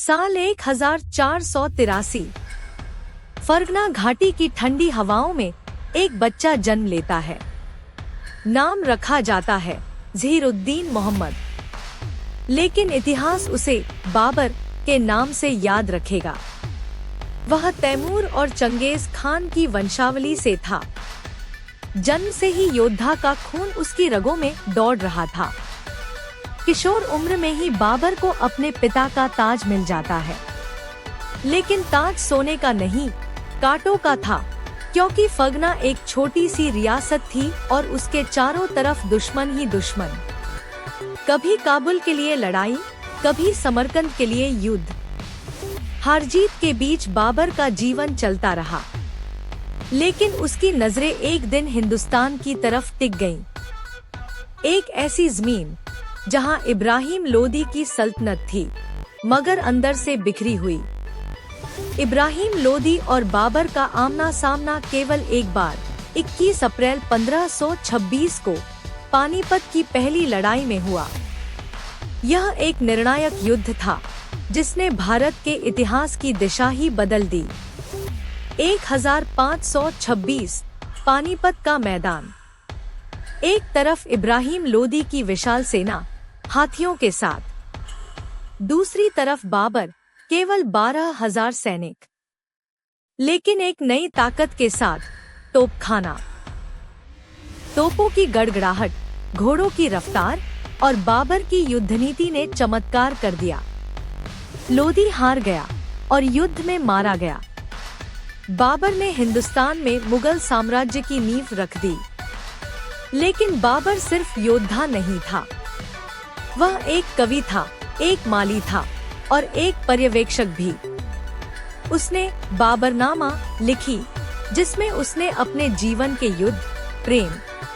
साल 1483। फरगना घाटी की ठंडी हवाओं में एक बच्चा जन्म लेता है। नाम रखा जाता है ज़हीरुद्दीन मोहम्मद, लेकिन इतिहास उसे बाबर के नाम से याद रखेगा। वह तैमूर और चंगेज खान की वंशावली से था। जन्म से ही योद्धा का खून उसकी रगों में दौड़ रहा था। किशोर उम्र में ही बाबर को अपने पिता का ताज मिल जाता है, लेकिन ताज सोने का नहीं, कांटों का था, क्योंकि फरगना एक छोटी सी रियासत थी और उसके चारों तरफ दुश्मन ही दुश्मन। कभी काबुल के लिए लड़ाई, कभी समरकंद के लिए युद्ध। हार जीत के बीच बाबर का जीवन चलता रहा, लेकिन उसकी नजरें एक दिन हिंदुस्तान की तरफ टिक गईं। एक ऐसी जमीन जहां इब्राहिम लोदी की सल्तनत थी, मगर अंदर से बिखरी हुई। इब्राहिम लोदी और बाबर का आमना सामना केवल एक बार 21 अप्रैल 1526 को पानीपत की पहली लड़ाई में हुआ। यह एक निर्णायक युद्ध था जिसने भारत के इतिहास की दिशा ही बदल दी। 1526 पानीपत का मैदान। एक तरफ इब्राहिम लोदी की विशाल सेना हाथियों के साथ, दूसरी तरफ बाबर केवल 12,000 सैनिक, लेकिन एक नई ताकत के साथ, तोपखाना। तोपों की गड़गड़ाहट, घोड़ों की रफ्तार और बाबर की युद्धनीति ने चमत्कार कर दिया। लोदी हार गया और युद्ध में मारा गया। बाबर ने हिंदुस्तान में मुगल साम्राज्य की नींव रख दी। लेकिन बाबर सिर्फ योद्धा नहीं था, वह एक कवि था, एक माली था और एक पर्यवेक्षक भी। उसने बाबरनामा लिखी, जिसमें उसने अपने जीवन के युद्ध, प्रेम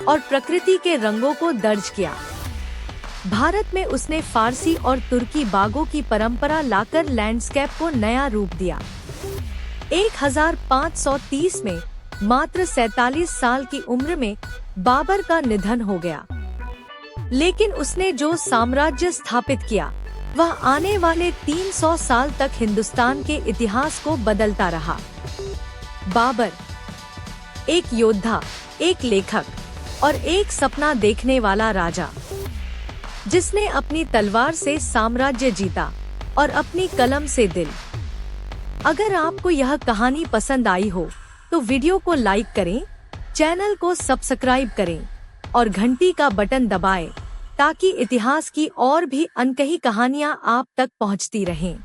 और प्रकृति के रंगों को दर्ज किया। भारत में उसने फारसी और तुर्की बागों की परंपरा लाकर लैंडस्केप को नया रूप दिया। 1530 में मात्र 47 साल की उम्र में बाबर का निधन हो गया, लेकिन उसने जो साम्राज्य स्थापित किया वह आने वाले 300 साल तक हिंदुस्तान के इतिहास को बदलता रहा। बाबर एक योद्धा, एक लेखक और एक सपना देखने वाला राजा, जिसने अपनी तलवार से साम्राज्य जीता और अपनी कलम से दिल। अगर आपको यह कहानी पसंद आई हो तो वीडियो को लाइक करें, चैनल को सब्सक्राइब करें और घंटी का बटन दबाएं, ताकि इतिहास की और भी अनकही कहानियां आप तक पहुंचती रहें।